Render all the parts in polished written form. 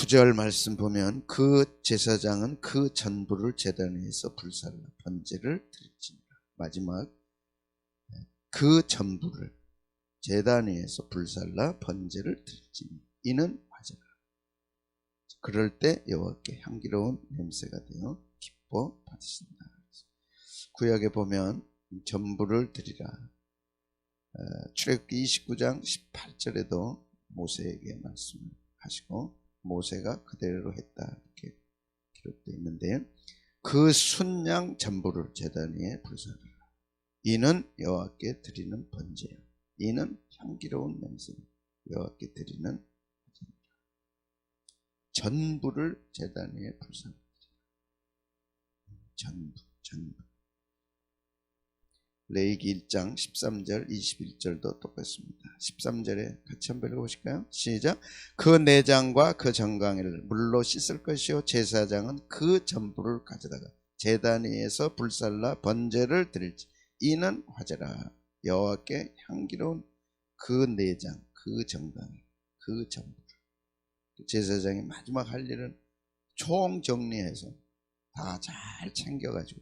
9절 말씀 보면 그 제사장은 그 전부를 제단 위에서 불살라 번제를 드릴지니라. 마지막 그 전부를 제단 위에서 불살라 번제를 드릴지니 이는 화제라. 그럴 때 여호와께 향기로운 냄새가 되어 기뻐 받으신다. 구약에 보면 전부를 드리라. 출애굽기 29장 18절에도 모세에게 말씀을 하시고 모세가 그대로 했다 이렇게 기록되어 있는데 그 순양 전부를 제단 위에 불사르라. 이는 여호와께 드리는 번제요. 이는 향기로운 냄새 여호와께 드리는 번제니라. 전부를 제단 위에 불사르라. 전부. 레위기 1장 13절 21절도 똑같습니다. 13절에 같이 한번 읽어보실까요? 시작. 그 내장과 그 정강이를 물로 씻을 것이요 제사장은 그 전부를 가져다가 제단 위에서 불살라 번제를 드릴지 이는 화제라. 여호와께 향기로운 그 내장 그 정강이 그 전부를 제사장이 마지막 할 일은 총 정리해서 다 잘 챙겨가지고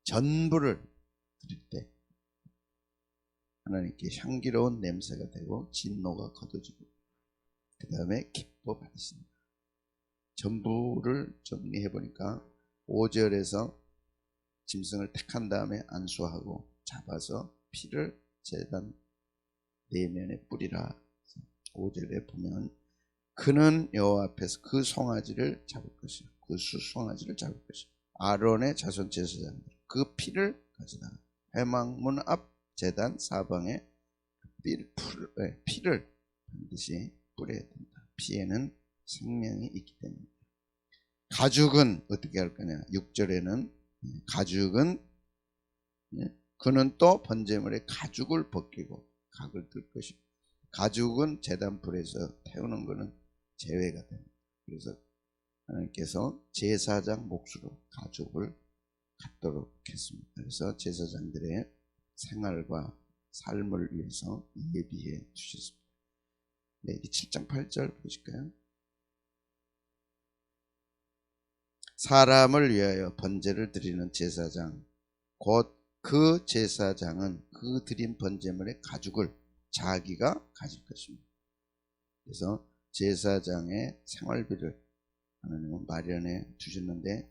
전부를 드릴 때 하나님께 향기로운 냄새가 되고 진노가 거둬지고 그 다음에 기뻐 받으신다. 전부를 정리해 보니까 5절에서 짐승을 택한 다음에 안수하고 잡아서 피를 제단 내면에 뿌리라. 5절에 보면 그는 여호와 앞에서 그 송아지를 잡을 것이요 그 수송아지를 잡을 것이요 아론의 자손 제사장들 그 피를 가져다가 회막문 앞 제단 사방에 피를 반드시 뿌려야 된다. 피에는 생명이 있기 때문에. 가죽은 어떻게 할 거냐? 6절에는 가죽은 그는 또 번제물에 가죽을 벗기고 각을 뜰 것이고 가죽은 제단 불에서 태우는 것은 제외가 됩니다. 그래서 하나님께서 제사장 몫으로 가죽을 갖도록 했습니다. 그래서 제사장들의 생활과 삶을 위해서 예비해 주셨습니다. 레위기 7장 8절 보실까요? 사람을 위하여 번제를 드리는 제사장 곧 그 제사장은 그 드린 번제물의 가죽을 자기가 가질 것입니다. 그래서 제사장의 생활비를 하나님은 마련해 주셨는데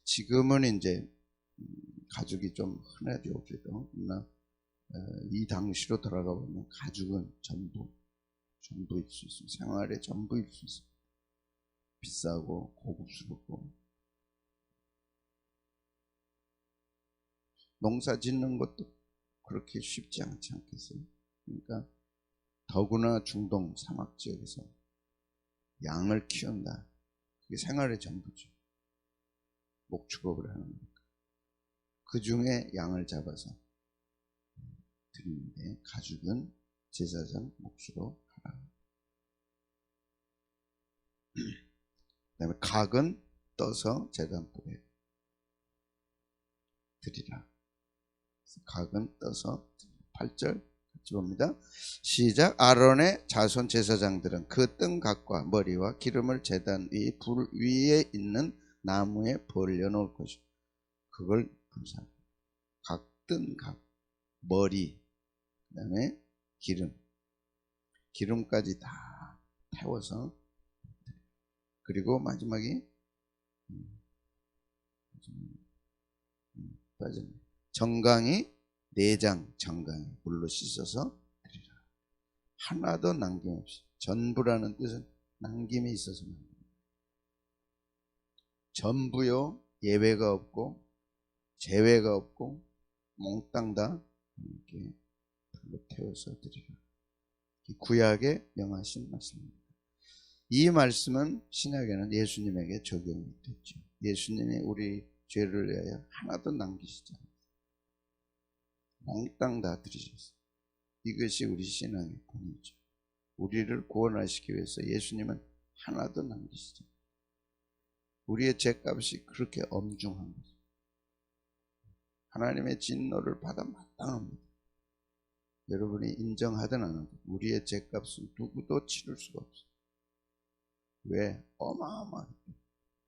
지금은 이제 가죽이 좀 흔하죠. 그래도 그러나 이 당시로 돌아가 보면 가죽은 전부일 수 있습니다. 생활의 전부일 수 있습니다. 비싸고 고급스럽고 농사 짓는 것도 그렇게 쉽지 않지 않겠어요? 그러니까 더구나 중동 사막 지역에서 양을 키운다. 그게 생활의 전부죠. 목축업을 하는 거니까. 그 중에 양을 잡아서 드리는데 가죽은 제사장 몫으로 하라. 그 다음에 각은 떠서 제단불에 드리라. 각은 떠서 8절 같이 봅니다. 시작. 아론의 자손 제사장들은 그 뜬 각과 머리와 기름을 제단 위 불 위에 있는 나무에 벌려놓을 것이고 그걸 불사라. 각 뜬 각, 머리, 그 다음에 기름까지 다 태워서 그리고 마지막이 빠졌네. 정강이 내장 정강이 물로 씻어서 드리라. 하나도 남김없이. 전부라는 뜻은 남김이 있어서만 전부요 예외가 없고 제외가 없고 몽땅 다 이렇게 불로 태워서 드리라. 구약에 명하신 말씀입니다. 이 말씀은 신약에는 예수님에게 적용이 됐죠. 예수님이 우리 죄를 위하여 하나도 남기시지 않았어요. 몽땅 다 드리셨어요. 이것이 우리 신앙의 본이죠. 우리를 구원하시기 위해서 예수님은 하나도 남기시지 않았어요. 우리의 죄값이 그렇게 엄중한 거죠. 하나님의 진노를 받아 마땅합니다. 여러분이 인정하든 안 하든 우리의 죄값은 누구도 치를 수가 없어요. 왜? 어마어마한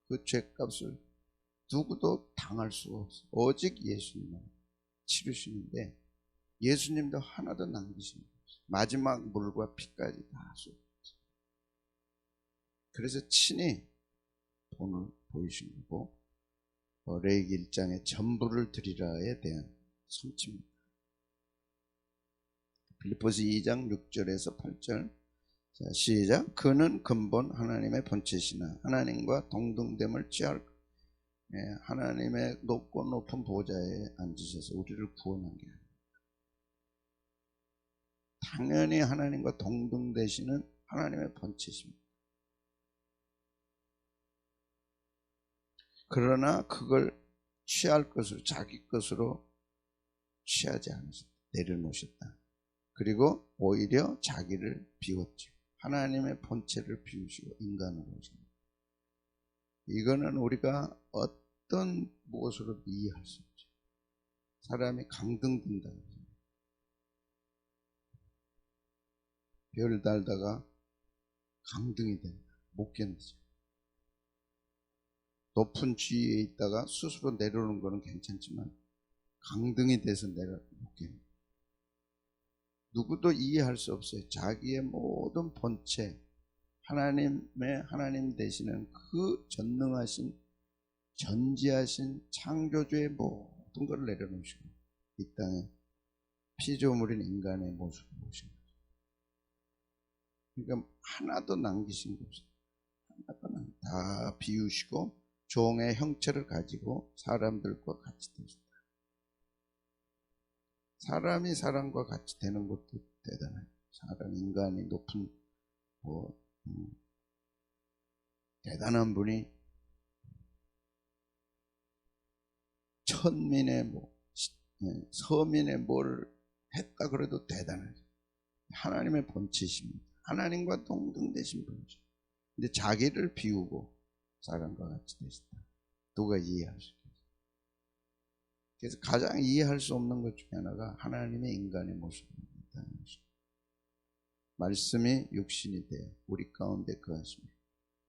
그 죄값을 누구도 당할 수가 없어. 오직 예수님만 치르시는데 예수님도 하나도 남기신 거예요. 마지막 물과 피까지 다 쏟았어요. 그래서 친히 본을 보이신 거고 레위기 1장의 전부를 드리라에 대한 성취입니다. 빌립보서 2장 6절에서 8절. 자, 시작. 그는 근본 하나님의 본체시나 하나님과 동등됨을 취할 하나님의 높고 높은 보좌에 앉으셔서 우리를 구원한 게 아닙니다. 당연히 하나님과 동등되시는 하나님의 본체십니다. 그러나 그걸 취할 것으로 자기 것으로 취하지 않으셨다. 내려놓으셨다. 그리고 오히려 자기를 비웠죠. 하나님의 본체를 비우시고 인간으로 오십니다. 이거는 우리가 어떤 무엇으로 이해할 수 없죠. 사람이 강등된다. 별 달다가 강등이 된다. 못 견디죠. 높은 지위에 있다가 스스로 내려오는 거는 괜찮지만 강등이 돼서 못 견뎌. 누구도 이해할 수 없어요. 자기의 모든 본체, 하나님 되시는 그 전능하신 전지하신 창조주의 모든 것을 내려놓으시고 이 땅에 피조물인 인간의 모습을 보신 거죠. 그러니까 하나도 남기신 게 없어요. 하나도 다 비우시고 종의 형체를 가지고 사람들과 같이 되셨다. 사람이 사람과 같이 되는 것도 대단해요. 사람, 인간이 높은 대단한 분이 천민의 서민의 뭘 했다 그래도 대단하죠. 하나님의 본체십니다. 하나님과 동등되신 분이죠. 근데 자기를 비우고 사람과 같이 되셨다. 누가 이해할 수 있겠어요? 그래서 가장 이해할 수 없는 것 중에 하나가 하나님의 인간의 모습입니다. 말씀이 육신이 되어 우리 가운데 거하시며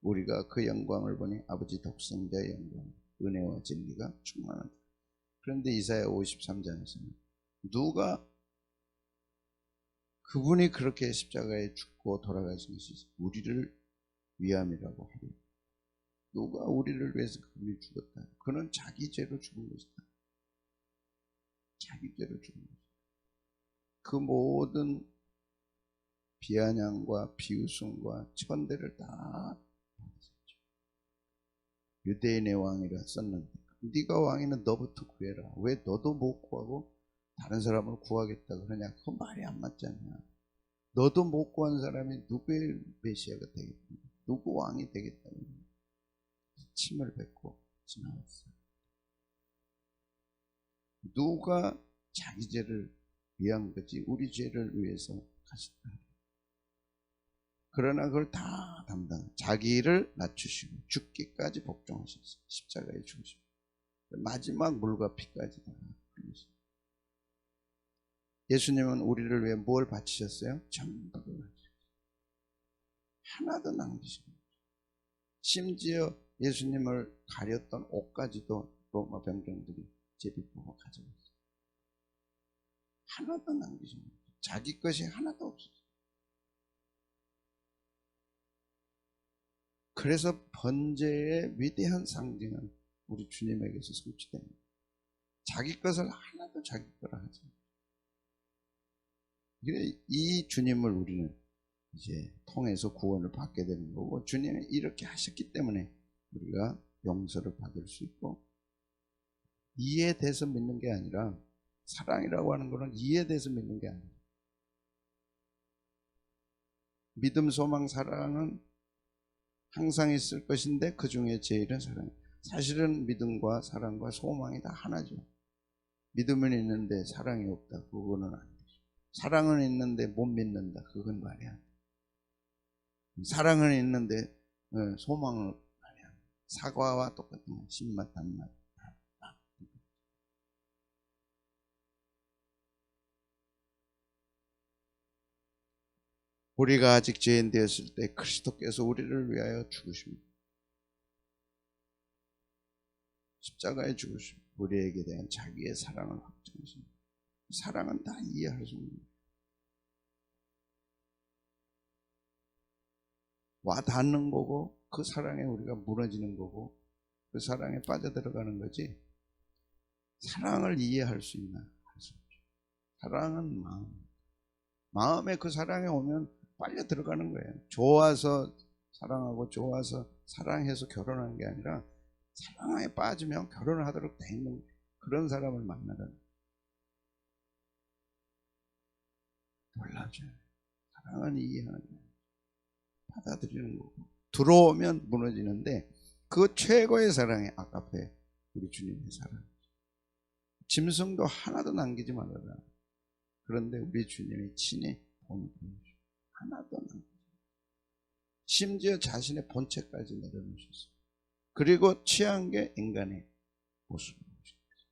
우리가 그 영광을 보니 아버지 독생자의 영광, 은혜와 진리가 충만하다. 그런데 이사야 53장에서는 누가 그분이 그렇게 십자가에 죽고 돌아가신 것이 우리를 위함이라고 하고 누가 우리를 위해서 그분이 죽었다. 그는 자기 죄로 죽은 것이다. 자기 죄로 죽은 것이다. 그 모든 비아냥과 비웃음과 천대를 다 받았죠. 유대인의 왕이라 썼는데 네가 왕이면 너부터 구해라. 왜 너도 못 구하고 다른 사람을 구하겠다 그러냐. 그 말이 안 맞잖냐. 너도 못 구한 사람이 누구의 메시아가 되겠냐. 누구 왕이 되겠다. 침을 뱉고 지나갔어요. 누가 자기 죄를 위한 거지 우리 죄를 위해서 가셨다. 그러나 그걸 다 담당. 자기를 낮추시고 죽기까지 복종하셨어요. 십자가에 죽으시고 마지막 물과 피까지 다 흘리셨어요. 예수님은 우리를 위해 뭘 바치셨어요? 전부 바치셨어요. 하나도 남기신 거예요. 심지어 예수님을 가렸던 옷까지도 로마 병정들이 제비뽑아 가져갔어요. 하나도 남기신 거예요. 자기 것이 하나도 없었어요. 그래서 번제의 위대한 상징은 우리 주님에게서 성취됩니다. 자기 것을 하나도 자기 거라 하지 않아요. 이 주님을 우리는 이제 통해서 구원을 받게 되는 거고 주님이 이렇게 하셨기 때문에 우리가 용서를 받을 수 있고 이해돼서 믿는 게 아니라 사랑이라고 하는 것은 이해돼서 믿는 게 아니에요. 믿음, 소망, 사랑은 항상 있을 것인데 그 중에 제일은 사랑이에요. 사실은 믿음과 사랑과 소망이 다 하나죠. 믿음은 있는데 사랑이 없다. 그거는 안 되죠. 사랑은 있는데 못 믿는다. 그건 말이 안 돼. 사랑은 있는데 소망을 말이 안 돼. 사과와 똑같은 거야. 신맛, 단맛. 우리가 아직 죄인 되었을 때 그리스도께서 우리를 위하여 죽으십니다. 십자가에 죽으시고 우리에게 대한 자기의 사랑을 확증하십니다. 사랑은 다 이해할 수 없는 거예요. 와 닿는 거고 그 사랑에 우리가 무너지는 거고 그 사랑에 빠져들어가는 거지. 사랑을 이해할 수 있나? 할 수 없죠. 사랑은 마음에 그 사랑에 오면 빨려 들어가는 거예요. 좋아서 사랑하고 좋아서 사랑해서 결혼하는 게 아니라 사랑에 빠지면 결혼을 하도록 돼 있는 그런 사람을 만나는 놀라죠. 사랑은 이해하는 거예요. 받아들이는 거고 들어오면 무너지는데 그 최고의 사랑이 아가페 우리 주님의 사랑. 짐승도 하나도 남기지 말아라. 그런데 우리 주님이 친히 본을 보여주시고 하나도 남기지 심지어 자신의 본체까지 내려놓으셨어요. 그리고 취한 게 인간의 모습을 보여주셨어요.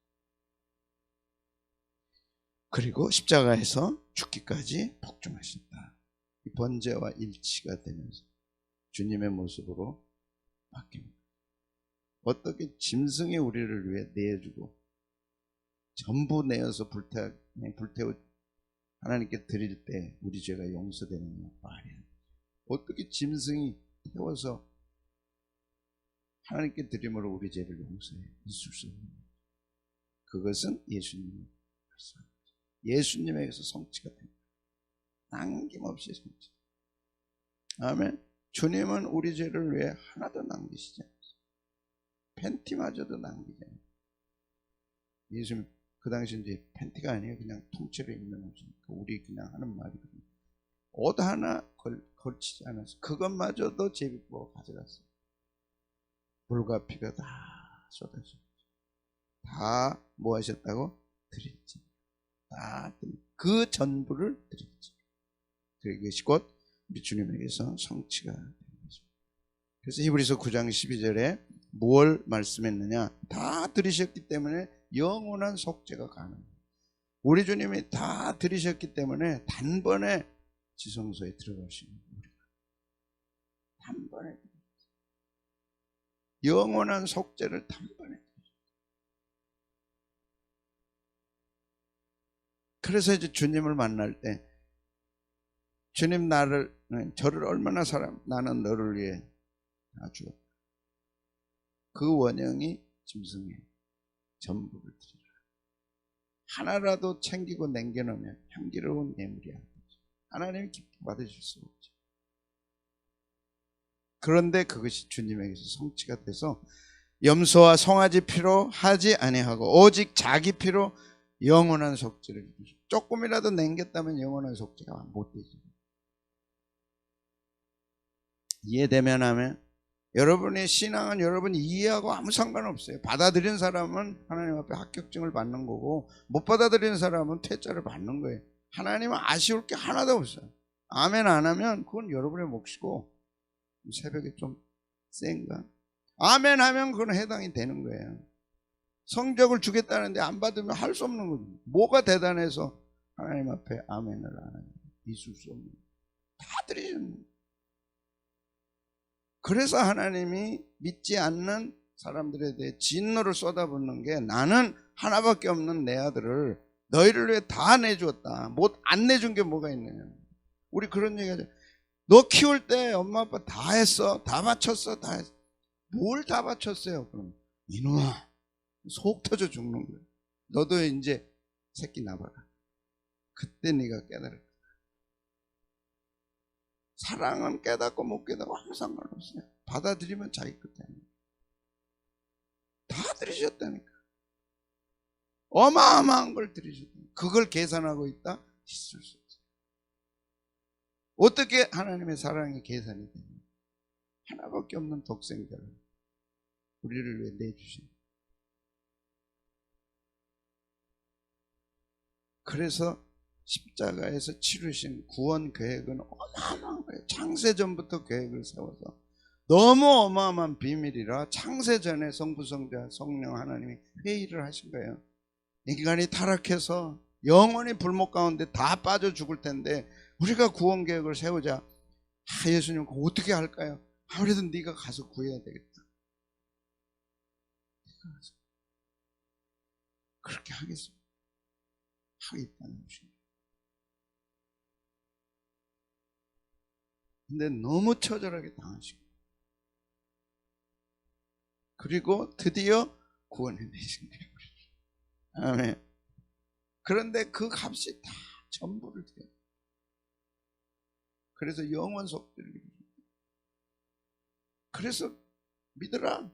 그리고 십자가에서 죽기까지 복종하셨다. 이 번제와 일치가 되면서 주님의 모습으로 바뀝니다. 어떻게 짐승이 우리를 위해 내어주고 전부 내어서 불태워 하나님께 드릴 때 우리 죄가 용서되느냐 말이 안 돼요. 어떻게 짐승이 태워서 하나님께 드림으로 우리 죄를 용서해? 있을 수 없는 거예요. 그것은 예수님의 말씀. 예수님에게서 성취가 됩니다. 남김없이 성취. 아멘. 주님은 우리 죄를 위해 하나도 남기시지 않았어요. 팬티마저도 남기지 않아요. 예수님 그 당시 이제 팬티가 아니에요. 그냥 통째로 입는 옷이니까 우리 그냥 하는 말이거든요. 옷 하나 걸치지 않았어요. 그것마저도 제비뽑아 가져갔어요. 물과 피가 다 쏟아졌어요. 다 뭐 하셨다고? 드렸지. 다 그 전부를 드렸지. 그것이 곧 우리 주님에게서 성취가 되는 것입니다. 그래서 히브리서 9장 12절에 무엇을 말씀했느냐? 다 들으셨기 때문에 영원한 속죄가 가능합니다. 우리 주님이 다 들으셨기 때문에 단번에 지성소에 들어가시는 우리가 단번에 영원한 속죄를 단번에. 그래서 이제 주님을 만날 때 주님 저를 얼마나 나는 너를 위해 아주 그 원형이 짐승의 전부를 드리라. 하나라도 챙기고 남겨놓으면 향기로운 예물이 아니죠. 하나님이 기뻐 받으실 수 없죠. 그런데 그것이 주님에게서 성취가 돼서 염소와 송아지 피로 하지 아니하고 오직 자기 피로 영원한 속죄를 이루시고 조금이라도 남겼다면 영원한 속죄가 못 되죠. 이해되면 하면 여러분의 신앙은 여러분이 이해하고 아무 상관없어요. 받아들인 사람은 하나님 앞에 합격증을 받는 거고 못 받아들인 사람은 퇴짜를 받는 거예요. 하나님은 아쉬울 게 하나도 없어요. 아멘 안 하면 그건 여러분의 몫이고 새벽에 좀 센가? 아멘 하면 그건 해당이 되는 거예요. 성적을 주겠다는데 안 받으면 할 수 없는 거죠. 뭐가 대단해서 하나님 앞에 아멘을 안 하냐. 있을 수 없는 거예요. 다 드리는 거예요. 그래서 하나님이 믿지 않는 사람들에 대해 진노를 쏟아붓는 게 나는 하나밖에 없는 내 아들을 너희를 위해 다 내주었다. 안 내준 게 뭐가 있느냐. 우리 그런 얘기 하죠. 너 키울 때 엄마 아빠 다 했어. 다 바쳤어. 다 했어. 뭘 다 바쳤어요? 그럼 이놈아 속 터져 죽는 거예요. 너도 이제 새끼 낳아라. 그때 네가 깨달을 거야. 사랑은 깨닫고 못 깨닫고 아무 상관없어요. 받아들이면 자기 끝에 다 들으셨다니까. 어마어마한 걸 들으셨다니까. 그걸 계산하고 있다? 있을 수 없어요. 어떻게 하나님의 사랑이 계산이 되냐. 하나밖에 없는 독생자를 우리를 위해 내주신. 그래서 십자가에서 치르신 구원 계획은 어마어마한 거예요. 창세전부터 계획을 세워서 너무 어마어마한 비밀이라 창세전에 성부, 성자, 성령 하나님이 회의를 하신 거예요. 인간이 타락해서 영원히 불목 가운데 다 빠져 죽을 텐데 우리가 구원 계획을 세우자. 예수님 어떻게 할까요? 아무래도 네가 가서 구해야 되겠다. 그렇게 하겠습니다. 하겠다는 것입니다. 근데 너무 처절하게 당하시고, 그리고 드디어 구원해내신 거예요. 아멘. 그런데 그 값이 다 전부를 드려요. 그래서 영원 속죄를 이루십니다. 그래서 믿으라.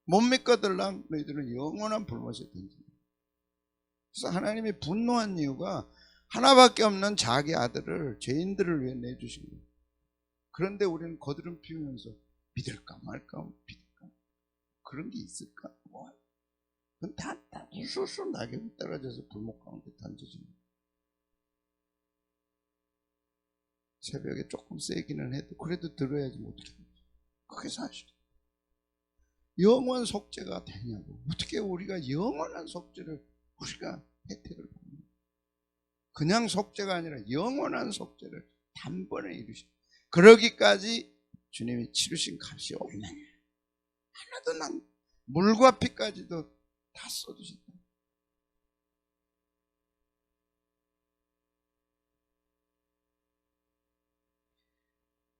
못 믿거들랑 너희들은 영원한 불못에 던진다. 그래서 하나님이 분노한 이유가 하나밖에 없는 자기 아들을 죄인들을 위해 내주신 거예요. 그런데 우리는 거드름 피우면서 믿을까 말까, 믿을까, 그런 게 있을까? 뭐, 그건 다 우수수 낙엽이 떨어져서 불목 가운데 던져집니다. 새벽에 조금 세기는 해도 그래도 들어야지 못해. 그게 사실. 영원 속죄가 되냐고. 어떻게 우리가 영원한 속죄를 우리가 혜택을 받는, 그냥 속죄가 아니라 영원한 속죄를 단번에 이루신, 그러기까지 주님이 치르신 값이 얼마냐. 하나도 난 물과 피까지도 다 써주셨다.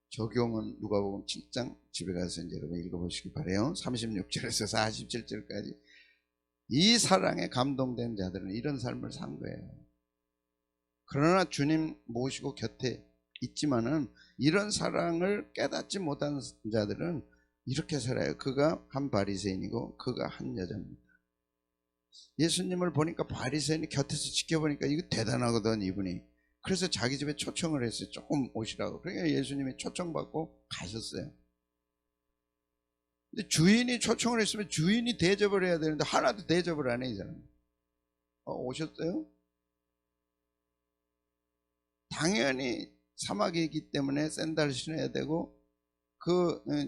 적용은 누가복음 7장, 집에 가서 이제 여러분 읽어보시기 바래요. 36절에서 47절까지. 이 사랑에 감동된 자들은 이런 삶을 산 거예요. 그러나 주님 모시고 곁에 있지만은 이런 사랑을 깨닫지 못한 자들은 이렇게 살아요. 그가 한 바리새인이고 그가 한 여자입니다. 예수님을 보니까 바리새인이 곁에서 지켜보니까 이거 대단하거든, 이분이. 그래서 자기 집에 초청을 했어요. 조금 오시라고. 그러니까 예수님이 초청받고 가셨어요. 근데 주인이 초청을 했으면 주인이 대접을 해야 되는데 하나도 대접을 안 해, 이 사람. 오셨어요? 당연히 사막이기 때문에 샌들 신어야 되고,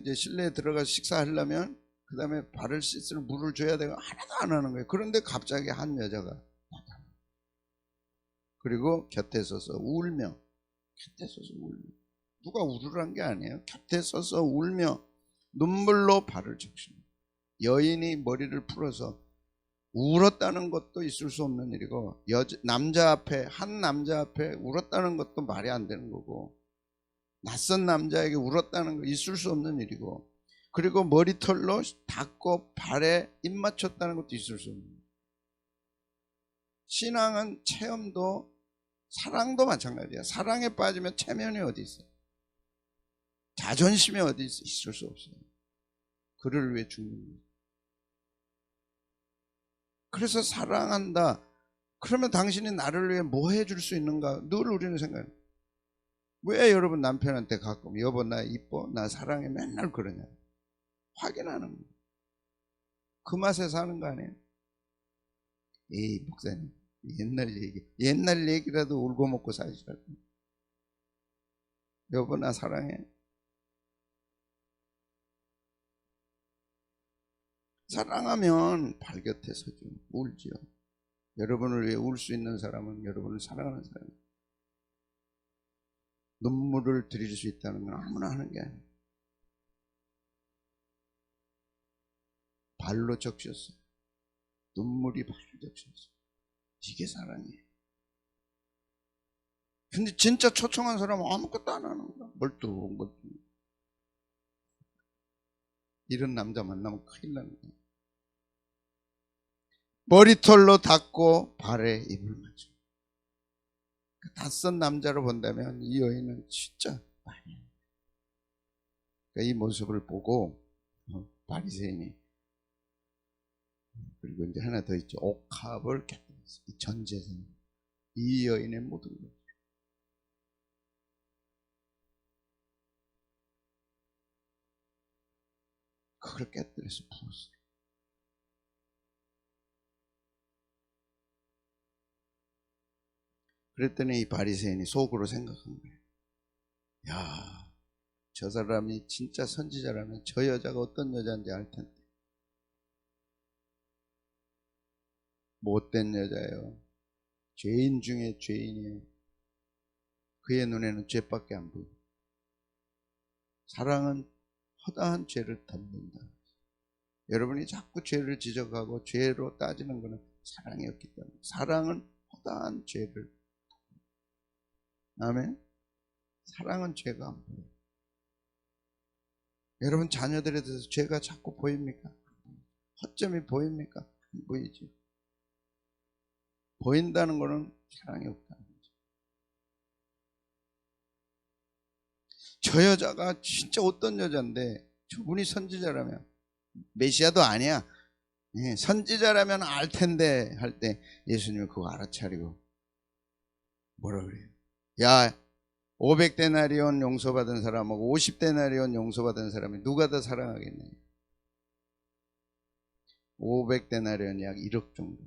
이제 실내에 들어가서 식사하려면 그 다음에 발을 씻을 물을 줘야 되고, 하나도 안 하는 거예요. 그런데 갑자기 한 여자가 나타나. 그리고 곁에 서서 울며, 누가 울으란 게 아니에요. 곁에 서서 울며 눈물로 발을 적십니다. 여인이 머리를 풀어서 울었다는 것도 있을 수 없는 일이고, 한 남자 앞에 울었다는 것도 말이 안 되는 거고, 낯선 남자에게 울었다는 거 있을 수 없는 일이고, 그리고 머리털로 닦고 발에 입 맞췄다는 것도 있을 수 없는 일이고. 신앙은 체험도, 사랑도 마찬가지야. 사랑에 빠지면 체면이 어디 있어요? 자존심이 어디 있어요? 있을 수 없어요. 그를 위해 죽는 거예요. 그래서 사랑한다. 그러면 당신이 나를 위해 뭐 해줄 수 있는가? 늘 우리는 생각해요. 왜 여러분 남편한테 가끔 여보 나 이뻐? 나 사랑해? 맨날 그러냐? 확인하는 거예요. 그 맛에 사는 거 아니에요? 에이 목사님 옛날 얘기라도 울고 먹고 사시라고. 여보 나 사랑해. 사랑하면 발 곁에 서죠. 울지요. 여러분을 위해 울 수 있는 사람은 여러분을 사랑하는 사람이에요. 눈물을 들일 수 있다는 건 아무나 하는 게 아니에요. 발로 적셨어요. 눈물이 발로 적셨어요. 이게 사랑이에요. 근데 진짜 초청한 사람은 아무것도 안 하는 거야. 멀뚱. 이런 남자 만나면 큰일 나는 거야. 머리털로 닦고 발에 입을 맞춰. 그 낯선 남자로 본다면 이 여인은 진짜 말이야. 그러니까 이 모습을 보고 바리새인이, 그리고 이제 하나 더 있죠. 옥합을 깨뜨렸어. 이 전제사는 이 여인의 모든 것. 그걸 깨뜨려서 부었어. 그랬더니 이 바리새인이 속으로 생각한 거예요. 야, 저 사람이 진짜 선지자라면 저 여자가 어떤 여자인지 알 텐데. 못된 여자예요. 죄인 중에 죄인이에요. 그의 눈에는 죄밖에 안 보여. 사랑은 허다한 죄를 덮는다. 여러분이 자꾸 죄를 지적하고 죄로 따지는 것은 사랑이 없기 때문에. 사랑은 허다한 죄를. 아멘. 사랑은 죄가 안 보여요. 여러분 자녀들에 대해서 죄가 자꾸 보입니까? 허점이 보입니까? 안 보이죠. 보인다는 것은 사랑이 없다는 거죠. 저 여자가 진짜 어떤 여자인데 저분이 선지자라면, 메시아도 아니야, 선지자라면 알 텐데 할 때 예수님이 그거 알아차리고 뭐라 그래요? 야, 500데나리온 용서받은 사람하고 50데나리온 용서받은 사람이 누가 더 사랑하겠냐? 500데나리온 약 1억 정도,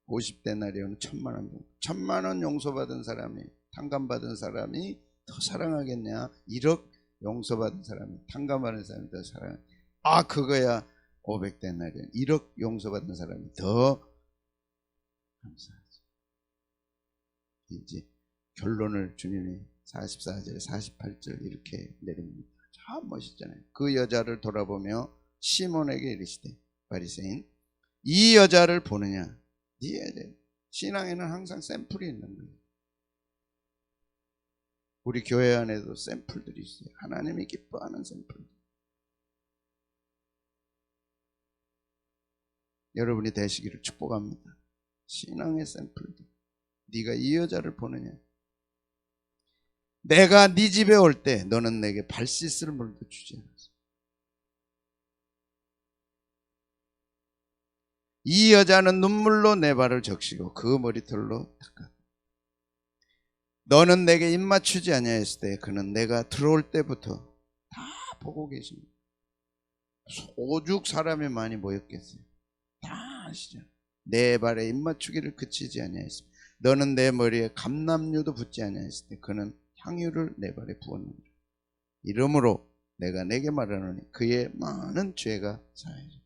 50데나리온 1000만 원 정도. 1000만 원 용서받은 사람이, 탕감받은 사람이 더 사랑하겠냐? 1억 용서받은 사람이, 탕감받은 사람이 더 사랑해. 아, 그거야 500데나리온 1억 용서받은 사람이 더 감사하지. 이제 결론을 주님이 44절 48절 이렇게 내립니다. 참 멋있잖아요. 그 여자를 돌아보며 시몬에게 이르시되, 바리새인, 이 여자를 보느냐? 네 여자. 신앙에는 항상 샘플이 있는 거예요. 우리 교회 안에도 샘플들이 있어요. 하나님이 기뻐하는 샘플. 여러분이 되시기를 축복합니다. 신앙의 샘플들. 네가 이 여자를 보느냐? 내가 네 집에 올 때 너는 내게 발 씻을 물도 주지 않았어. 이 여자는 눈물로 내 발을 적시고 그 머리털로 닦았다. 너는 내게 입 맞추지 아니하였을 때 그는 내가 들어올 때부터 다 보고 계십니다. 오죽 사람이 많이 모였겠어요. 다 아시죠? 내 발에 입 맞추기를 그치지 아니하였습니다. 너는 내 머리에 감람류도 붓지 아니하였을 때 그는 향유를 내 발에 부었느니라. 이러므로 내가 내게 말하노니 그의 많은 죄가 사하리라.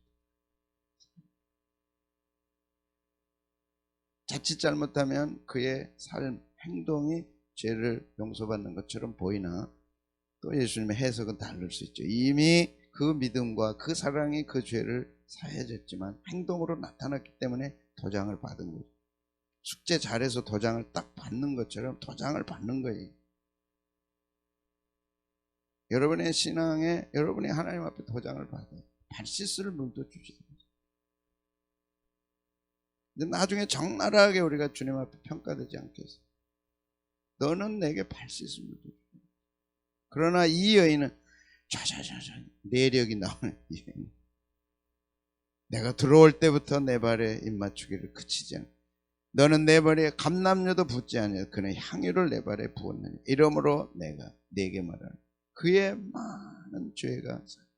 자칫 잘못하면 그의 삶, 행동이 죄를 용서받는 것처럼 보이나 또 예수님의 해석은 다를 수 있죠. 이미 그 믿음과 그 사랑이 그 죄를 사해졌지만 행동으로 나타났기 때문에 도장을 받은 거죠. 숙제 잘해서 도장을 딱 받는 것처럼 도장을 받는 거예요. 여러분의 신앙에, 여러분이 하나님 앞에 도장을 받아요. 발 씻을 물도 주지. 나중에 적나라하게 우리가 주님 앞에 평가되지 않겠어. 너는 내게 발 씻을 물도 주지. 그러나 이 여인은 자자자자 내력이 나오는 이 여인. 내가 들어올 때부터 내 발에 입 맞추기를 그치지 않아. 너는 내 발에 감람류도 붓지 아니하여 그는 향유를 내 발에 부었느니 이러므로 내가 네게 말하노니 그의 많은 죄가 사하리라.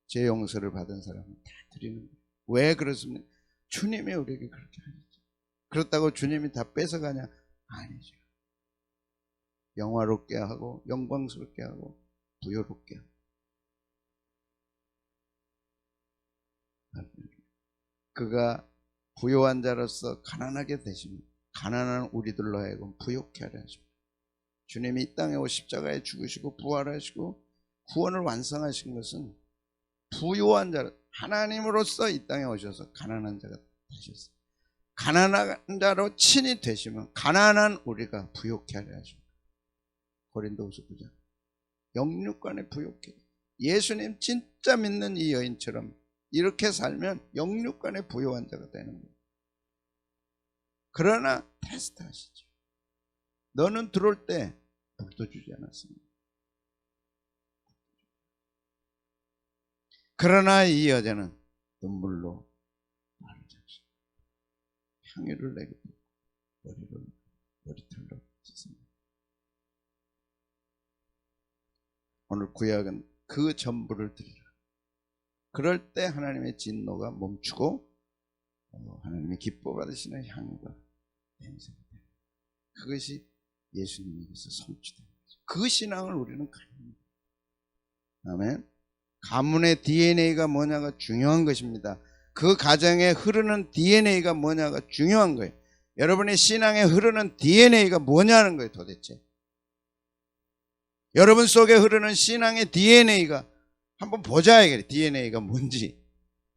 죄 용서를 받은 사람은 다 드리는 거예요. 왜 그렇습니까? 주님이 우리에게 그렇게 하셨죠. 그렇다고 주님이 다 뺏어가냐? 아니죠. 영화롭게 하고 영광스럽게 하고 부요롭게 하고. 그가 부요한 자로서 가난하게 되시면 가난한 우리들로 하여금 부요케 하려 하십니다. 주님이 이 땅에 오셔 십자가에 죽으시고 부활하시고 구원을 완성하신 것은 부요한 자, 하나님으로서 이 땅에 오셔서 가난한 자가 되셨어요. 가난한 자로 친히 되시면 가난한 우리가 부요케 하려 하십니다. 고린도후서 9장. 영육간에 부요케. 예수님 진짜 믿는 이 여인처럼 이렇게 살면 영육간에 부요한 자가 되는 거예요. 그러나 테스트 하시죠. 너는 들어올 때 물도 주지 않았습니다. 그러나 이 여자는 눈물로 말을 적시고 향유를 내게 머리털로 씻습니다. 오늘 구약은 그 전부를 드리라. 그럴 때 하나님의 진노가 멈추고 하나님의 기뻐 받으시는 향유가 냄새가 돼요. 그것이 예수님에게서 성취된 거죠. 그 신앙을 우리는 가집니다. 아멘. 가문의 DNA가 뭐냐가 중요한 것입니다. 그 가정에 흐르는 DNA가 뭐냐가 중요한 거예요. 여러분의 신앙에 흐르는 DNA가 뭐냐는 거예요 도대체. 여러분 속에 흐르는 신앙의 DNA가 한번 보자 이게 DNA가 뭔지.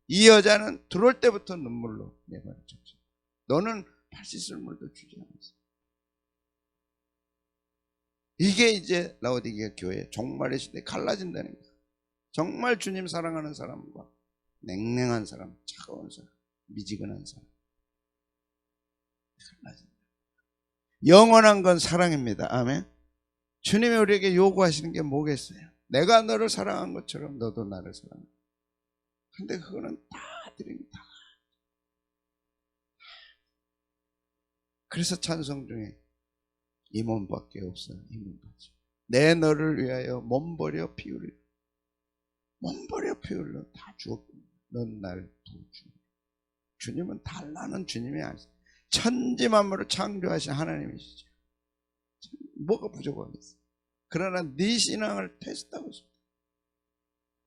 이 여자는 들어올 때부터 눈물로 내버려졌죠. 너는 발 씻을 물도 주지 않았어. 이게 이제 라오디게아 교회 종말의 시대에 갈라진다는 거예요. 정말 주님 사랑하는 사람과 냉랭한 사람, 차가운 사람, 미지근한 사람 갈라진다. 영원한 건 사랑입니다. 아멘. 주님이 우리에게 요구하시는 게 뭐겠어요? 내가 너를 사랑한 것처럼 너도 나를 사랑해. 근데 그거는 다 드립니다. 그래서 찬송 중에 이 몸밖에 없어요. 이 몸밖에. 내 너를 위하여 몸 버려 피 흘려. 몸 버려 피 흘려 다 주었고 넌 날 부어주니. 주님은 달라는 주님이 아니세요. 천지 만물을 창조하신 하나님이시죠. 뭐가 부족하겠어요. 그러나 네 신앙을 테스트하고 있습니다.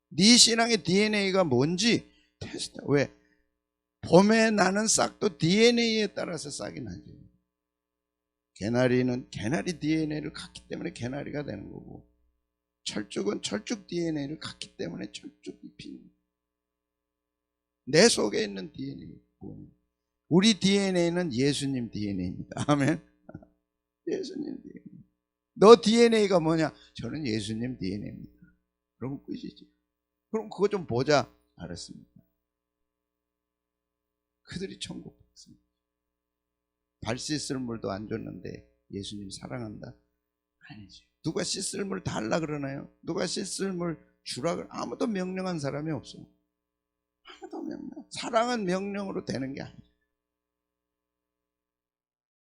네 신앙의 DNA가 뭔지 테스트. 왜? 봄에 나는 싹도 DNA에 따라서 싹이 나죠. 개나리는 개나리 DNA를 갖기 때문에 개나리가 되는 거고, 철쭉은 철쭉 DNA를 갖기 때문에 철쭉이 피는 거예요. 내 속에 있는 DNA. 우리 DNA는 예수님 DNA입니다. 아멘. 예수님 DNA. 너 DNA가 뭐냐? 저는 예수님 DNA입니다. 그럼 끝이지. 그럼 그거 좀 보자. 알았습니다. 그들이 천국 갔습니다. 발 씻을 물도 안 줬는데 예수님 사랑한다? 아니지. 누가 씻을 물 달라 그러나요? 누가 씻을 물 주라 그러 아무도 명령한 사람이 없어. 아무도 명령. 사랑은 명령으로 되는 게 아니죠.